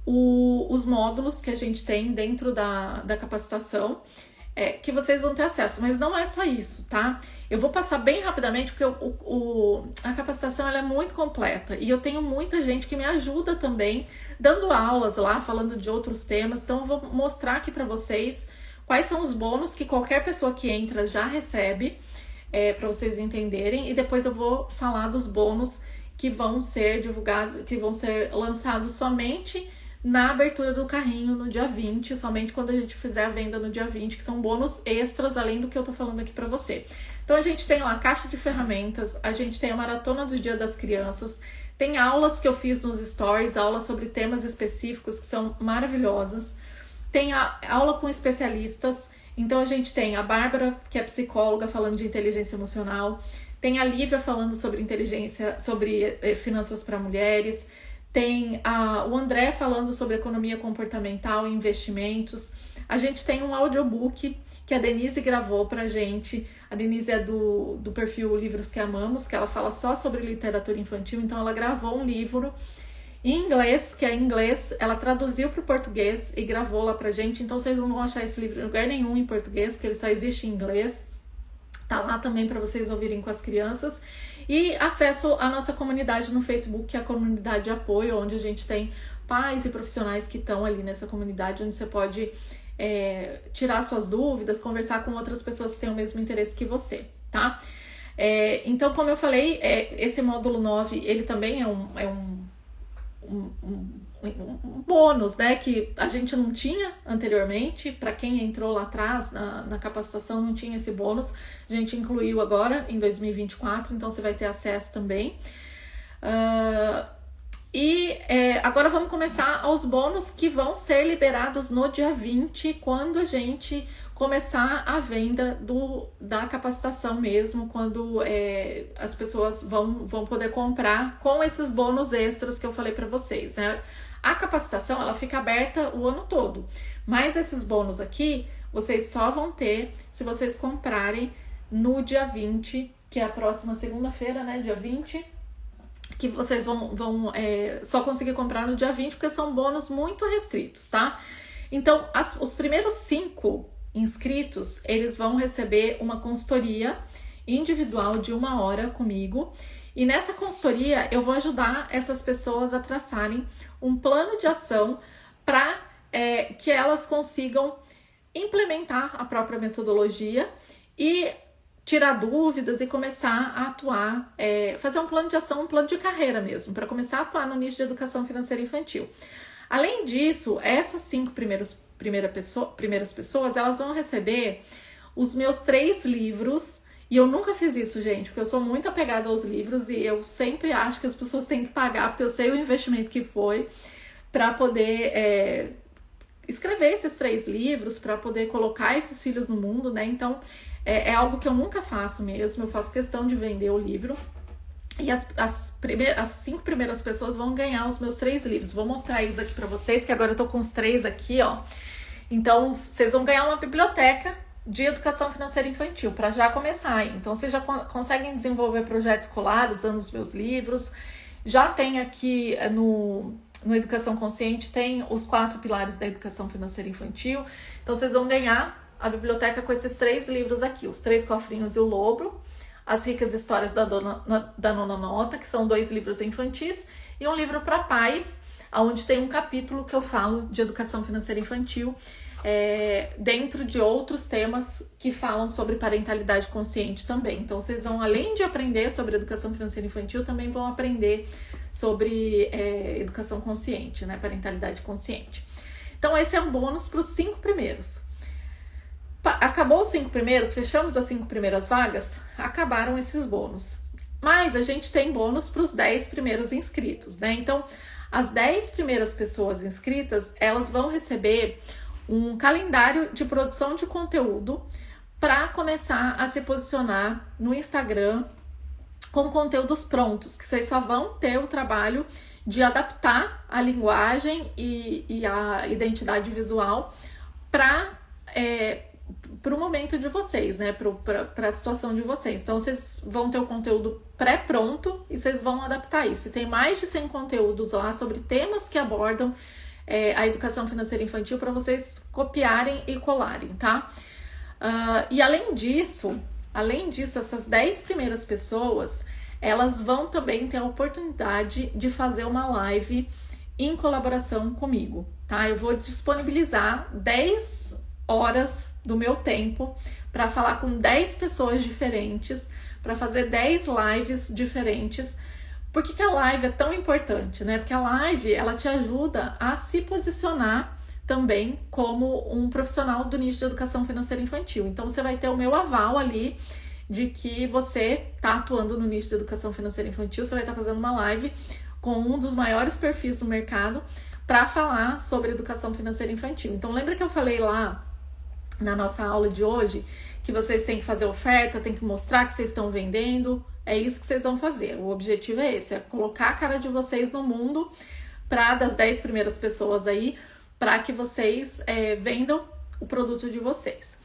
os módulos que a gente tem dentro da capacitação, que vocês vão ter acesso, mas não é só isso, tá? Eu vou passar bem rapidamente, porque a capacitação ela é muito completa e eu tenho muita gente que me ajuda também, dando aulas lá, falando de outros temas. Então eu vou mostrar aqui para vocês quais são os bônus que qualquer pessoa que entra já recebe, para vocês entenderem, e depois eu vou falar dos bônus que vão ser divulgados, que vão ser lançados somente na abertura do carrinho no dia 20, somente quando a gente fizer a venda no dia 20, que são bônus extras além do que eu tô falando aqui pra você. Então a gente tem lá a caixa de ferramentas, a gente tem a maratona do Dia das Crianças, tem aulas que eu fiz nos stories, aulas sobre temas específicos que são maravilhosas, tem a aula com especialistas. Então a gente tem a Bárbara, que é psicóloga, falando de inteligência emocional, tem a Lívia falando sobre finanças para mulheres, tem o André falando sobre economia comportamental e investimentos. A gente tem um audiobook que a Denise gravou pra gente. A Denise é do perfil Livros que Amamos, que ela fala só sobre literatura infantil. Então ela gravou um livro em inglês, que é em inglês, ela traduziu para o português e gravou lá pra gente. Então vocês não vão achar esse livro em lugar nenhum em português, porque ele só existe em inglês. Tá lá também para vocês ouvirem com as crianças. E acesso à nossa comunidade no Facebook, que é a comunidade de apoio, onde a gente tem pais e profissionais que estão ali nessa comunidade, onde você pode tirar suas dúvidas, conversar com outras pessoas que têm o mesmo interesse que você, tá? Então, como eu falei, esse módulo 9, ele também é um bônus, né, que a gente não tinha anteriormente. Para quem entrou lá atrás na capacitação, não tinha esse bônus, a gente incluiu agora em 2024, então você vai ter acesso também. Agora vamos começar aos bônus que vão ser liberados no dia 20, quando a gente começar a venda da capacitação mesmo, quando as pessoas vão poder comprar com esses bônus extras que eu falei para vocês, né? A capacitação, ela fica aberta o ano todo, mas esses bônus aqui, vocês só vão ter se vocês comprarem no dia 20, que é a próxima segunda-feira, né, dia 20, que vocês vão só conseguir comprar no dia 20, porque são bônus muito restritos, tá? Então, os primeiros 5 inscritos, eles vão receber uma consultoria individual de 1 hora comigo, e nessa consultoria eu vou ajudar essas pessoas a traçarem um plano de ação para que elas consigam implementar a própria metodologia e tirar dúvidas e começar a atuar, fazer um plano de ação, um plano de carreira mesmo, para começar a atuar no nicho de educação financeira infantil. Além disso, essas 5 primeiras pessoas, elas vão receber os meus 3 livros. E eu nunca fiz isso, gente, porque eu sou muito apegada aos livros e eu sempre acho que as pessoas têm que pagar, porque eu sei o investimento que foi para poder escrever esses 3 livros, para poder colocar esses filhos no mundo, né? Então, é algo que eu nunca faço mesmo, eu faço questão de vender o livro. E as 5 primeiras pessoas vão ganhar os meus 3 livros. Vou mostrar eles aqui pra vocês, que agora eu tô com os 3 aqui, ó. Então, vocês vão ganhar uma biblioteca de educação financeira infantil, para já começar. Então, vocês já conseguem desenvolver projeto escolar usando os meus livros. Já tem aqui no Educação Consciente, tem os 4 pilares da educação financeira infantil. Então, vocês vão ganhar a biblioteca com esses 3 livros aqui, os 3 cofrinhos e o lobo, as ricas histórias da Nona Nota, que são 2 livros infantis, e um livro para pais, onde tem um capítulo que eu falo de educação financeira infantil, dentro de outros temas que falam sobre parentalidade consciente também. Então, vocês vão, além de aprender sobre educação financeira infantil, também vão aprender sobre educação consciente, né? Parentalidade consciente. Então, esse é um bônus para os 5 primeiros. Acabou os 5 primeiros, fechamos as 5 primeiras vagas, acabaram esses bônus. Mas a gente tem bônus para os 10 primeiros inscritos, né? Então, as 10 primeiras pessoas inscritas, elas vão receber um calendário de produção de conteúdo para começar a se posicionar no Instagram com conteúdos prontos, que vocês só vão ter o trabalho de adaptar a linguagem e a identidade visual para o momento de vocês, né? Para a situação de vocês. Então, vocês vão ter o conteúdo pré-pronto e vocês vão adaptar isso. E tem mais de 100 conteúdos lá sobre temas que abordam a educação financeira infantil para vocês copiarem e colarem, tá? E além disso, essas 10 primeiras pessoas, elas vão também ter a oportunidade de fazer uma live em colaboração comigo, tá? Eu vou disponibilizar 10 horas do meu tempo para falar com 10 pessoas diferentes, para fazer 10 lives diferentes. Por que a live é tão importante, né? Porque a live, ela te ajuda a se posicionar também como um profissional do nicho de educação financeira infantil. Então, você vai ter o meu aval ali de que você está atuando no nicho de educação financeira infantil, você vai estar fazendo uma live com um dos maiores perfis do mercado para falar sobre educação financeira infantil. Então, lembra que eu falei lá na nossa aula de hoje que vocês têm que fazer oferta, têm que mostrar que vocês estão vendendo? É isso que vocês vão fazer. O objetivo é esse, é colocar a cara de vocês no mundo das 10 primeiras pessoas aí, para que vocês vendam o produto de vocês.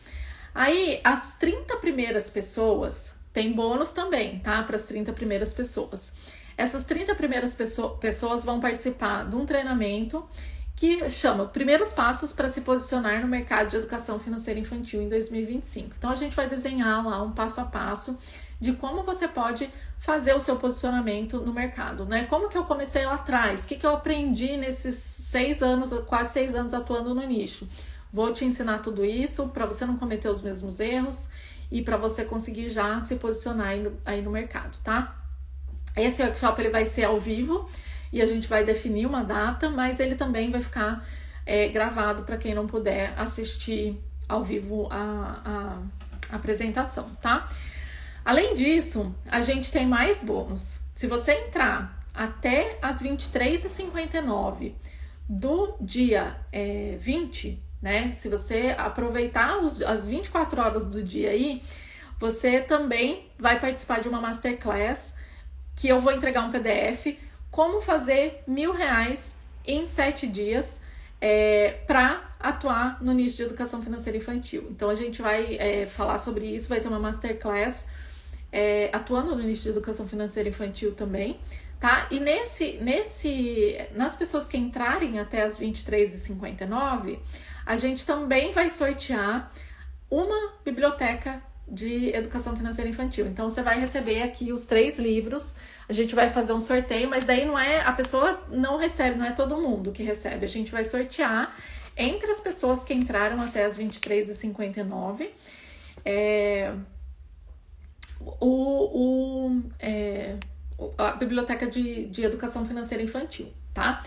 Aí, as 30 primeiras pessoas, tem bônus também, tá? Para as 30 primeiras pessoas. Essas 30 primeiras pessoas vão participar de um treinamento que chama Primeiros Passos para se posicionar no mercado de educação financeira infantil em 2025. Então, a gente vai desenhar lá um passo a passo de como você pode fazer o seu posicionamento no mercado, né? Como que eu comecei lá atrás? O que eu aprendi nesses 6 anos, quase 6 anos atuando no nicho? Vou te ensinar tudo isso para você não cometer os mesmos erros e para você conseguir já se posicionar aí no mercado, tá? Esse workshop ele vai ser ao vivo e a gente vai definir uma data, mas ele também vai ficar gravado para quem não puder assistir ao vivo a apresentação, tá? Além disso, a gente tem mais bônus. Se você entrar até as 23h59 do dia 20, né? Se você aproveitar as 24 horas do dia aí, você também vai participar de uma masterclass que eu vou entregar um PDF, como fazer R$1.000 em 7 dias para atuar no nicho de educação financeira infantil. Então a gente vai falar sobre isso, vai ter uma masterclass atuando no nicho de educação financeira infantil também, tá? E nas pessoas que entrarem até as 23h59, a gente também vai sortear uma biblioteca de educação financeira infantil. Então você vai receber aqui os 3 livros, a gente vai fazer um sorteio, mas daí a pessoa não recebe, não é todo mundo que recebe, a gente vai sortear entre as pessoas que entraram até as 23h59 a biblioteca de educação financeira infantil, tá?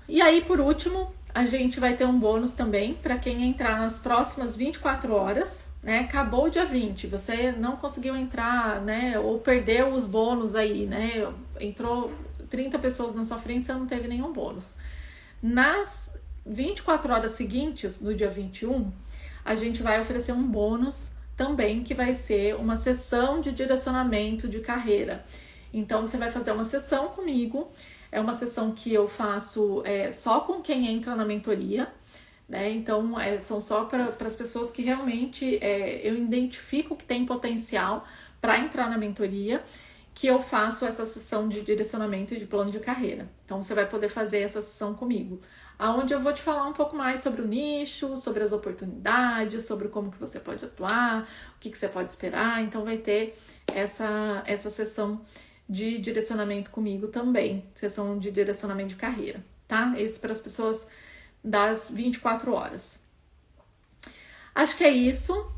E aí, por último, a gente vai ter um bônus também para quem entrar nas próximas 24 horas, né? Acabou o dia 20, você não conseguiu entrar, né? Ou perdeu os bônus aí, né? Entrou 30 pessoas na sua frente, você não teve nenhum bônus. Nas 24 horas seguintes, no dia 21, a gente vai oferecer um bônus também, que vai ser uma sessão de direcionamento de carreira. Então, você vai fazer uma sessão comigo, é uma sessão que eu faço só com quem entra na mentoria, né? Então, são só para as pessoas que realmente eu identifico que tem potencial para entrar na mentoria, que eu faço essa sessão de direcionamento e de plano de carreira. Então, você vai poder fazer essa sessão comigo, aonde eu vou te falar um pouco mais sobre o nicho, sobre as oportunidades, sobre como que você pode atuar, o que você pode esperar. Então, vai ter essa sessão de direcionamento comigo também, sessão de direcionamento de carreira, tá? Esse para as pessoas das 24 horas. Acho que é isso.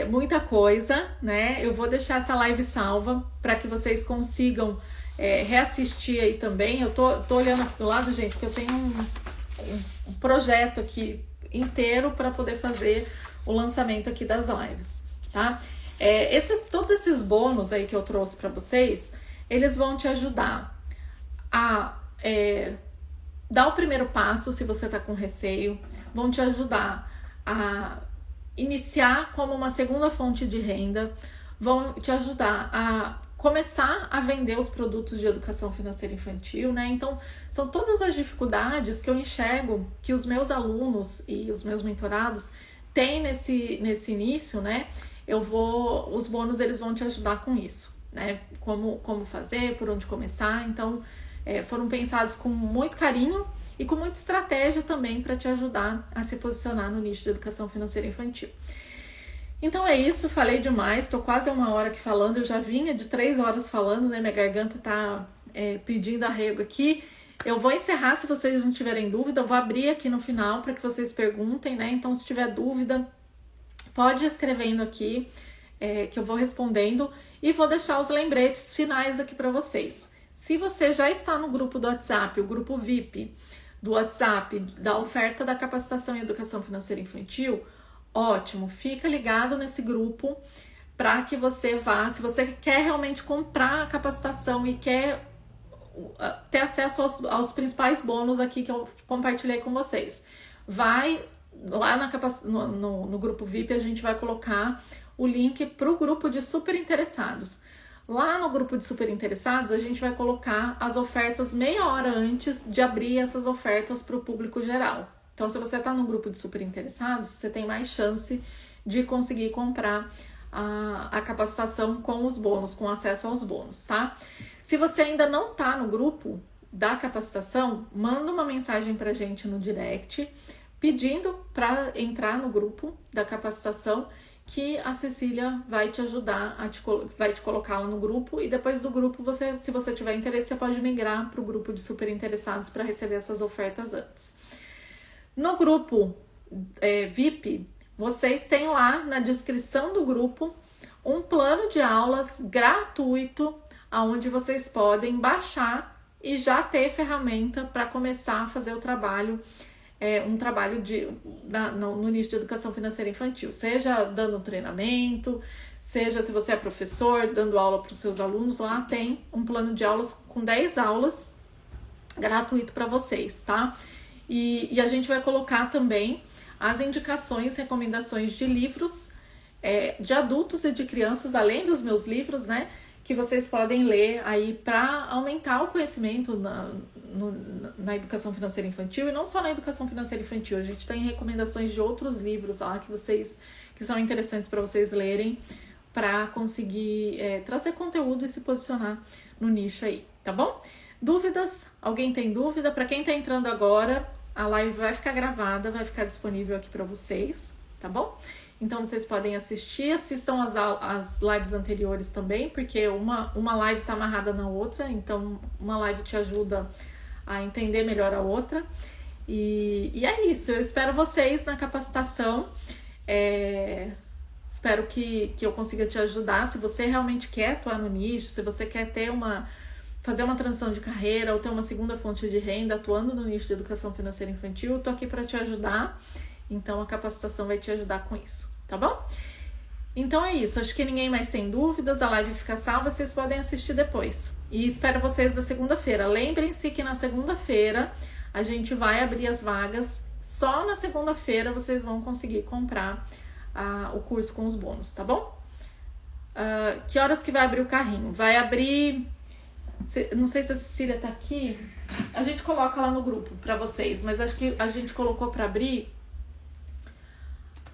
Muita coisa, né? Eu vou deixar essa live salva para que vocês consigam reassistir aí também. Eu tô olhando aqui do lado, gente, porque eu tenho um projeto aqui inteiro para poder fazer o lançamento aqui das lives, tá? Todos esses bônus aí que eu trouxe para vocês, eles vão te ajudar a dar o primeiro passo se você tá com receio, vão te ajudar a iniciar como uma segunda fonte de renda, vão te ajudar a começar a vender os produtos de educação financeira infantil, né? Então, são todas as dificuldades que eu enxergo que os meus alunos e os meus mentorados têm nesse início, né? Os bônus, eles vão te ajudar com isso, né? Como fazer, por onde começar. Então, foram pensados com muito carinho e com muita estratégia também para te ajudar a se posicionar no nicho de educação financeira infantil. Então é isso, falei demais, tô quase 1 hora aqui falando, eu já vinha de 3 horas falando, né? Minha garganta tá pedindo arrego aqui. Eu vou encerrar, se vocês não tiverem dúvida, eu vou abrir aqui no final para que vocês perguntem, né? Então, se tiver dúvida, pode ir escrevendo aqui, que eu vou respondendo, e vou deixar os lembretes finais aqui para vocês. Se você já está no grupo do WhatsApp, o grupo VIP do WhatsApp da oferta da capacitação em educação financeira infantil, ótimo, fica ligado nesse grupo para que você vá, se você quer realmente comprar a capacitação e quer ter acesso aos principais bônus aqui que eu compartilhei com vocês, vai lá no grupo VIP, a gente vai colocar o link para o grupo de super interessados. Lá no grupo de super interessados, a gente vai colocar as ofertas meia hora antes de abrir essas ofertas para o público geral. Então, se você está no grupo de super interessados, você tem mais chance de conseguir comprar a capacitação com os bônus, com acesso aos bônus, tá? Se você ainda não está no grupo da capacitação, manda uma mensagem para a gente no direct, pedindo para entrar no grupo da capacitação, que a Cecília vai te ajudar, vai te colocar lá no grupo, e depois do grupo, se você tiver interesse, você pode migrar para o grupo de super interessados para receber essas ofertas antes. No grupo VIP, vocês têm lá na descrição do grupo um plano de aulas gratuito, onde vocês podem baixar e já ter ferramenta para começar a fazer o trabalho, um trabalho no nicho de educação financeira infantil, seja dando um treinamento, seja se você é professor, dando aula para os seus alunos, lá tem um plano de aulas com 10 aulas gratuito para vocês, tá? E a gente vai colocar também as indicações, recomendações de livros de adultos e de crianças, além dos meus livros, né? Que vocês podem ler aí para aumentar o conhecimento na educação financeira infantil, e não só na educação financeira infantil. A gente tem recomendações de outros livros lá que são interessantes para vocês lerem, para conseguir trazer conteúdo e se posicionar no nicho aí, tá bom? Dúvidas? Alguém tem dúvida? Para quem tá entrando agora, a live vai ficar gravada, vai ficar disponível aqui para vocês, tá bom? Então, vocês podem assistam as lives anteriores também, porque uma live está amarrada na outra, então uma live te ajuda a entender melhor a outra. E é isso, eu espero vocês na capacitação, espero que eu consiga te ajudar. Se você realmente quer atuar no nicho, se você quer fazer uma transição de carreira ou ter uma segunda fonte de renda atuando no nicho de educação financeira infantil, eu tô aqui para te ajudar, então a capacitação vai te ajudar com isso, tá bom? Então é isso, acho que ninguém mais tem dúvidas, a live fica salva, vocês podem assistir depois. E espero vocês da segunda-feira. Lembrem-se que na segunda-feira a gente vai abrir as vagas só na segunda-feira vocês vão conseguir comprar o curso com os bônus, tá bom? Que horas que vai abrir o carrinho? Vai abrir... Não sei se a Cecília tá aqui. A gente coloca lá no grupo pra vocês, mas acho que a gente colocou pra abrir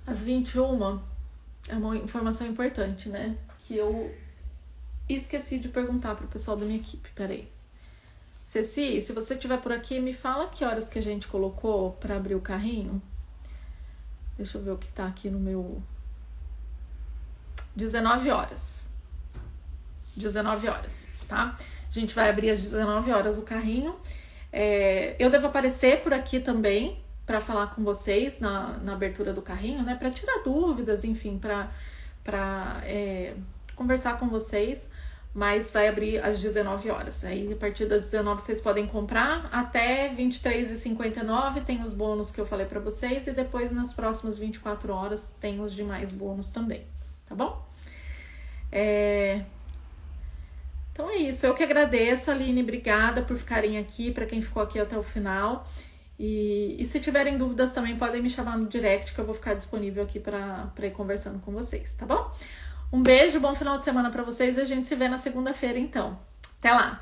às 21. É uma informação importante, né? Que eu esqueci de perguntar pro pessoal da minha equipe. Peraí. Ceci, se você estiver por aqui, me fala que horas que a gente colocou pra abrir o carrinho. Deixa eu ver o que tá aqui no meu... 19 horas. 19 horas, tá? A gente vai abrir às 19 horas o carrinho. Eu devo aparecer por aqui também para falar com vocês na abertura do carrinho, né? Para tirar dúvidas, enfim, para conversar com vocês. Mas vai abrir às 19 horas. Aí, a partir das 19 vocês podem comprar. Até 23h59 tem os bônus que eu falei para vocês. E depois, nas próximas 24 horas, tem os demais bônus também. Tá bom? Então é isso. Eu que agradeço, Aline. Obrigada por ficarem aqui, para quem ficou aqui até o final. E se tiverem dúvidas também, podem me chamar no direct, que eu vou ficar disponível aqui para ir conversando com vocês, tá bom? Um beijo, bom final de semana para vocês e a gente se vê na segunda-feira, então. Até lá!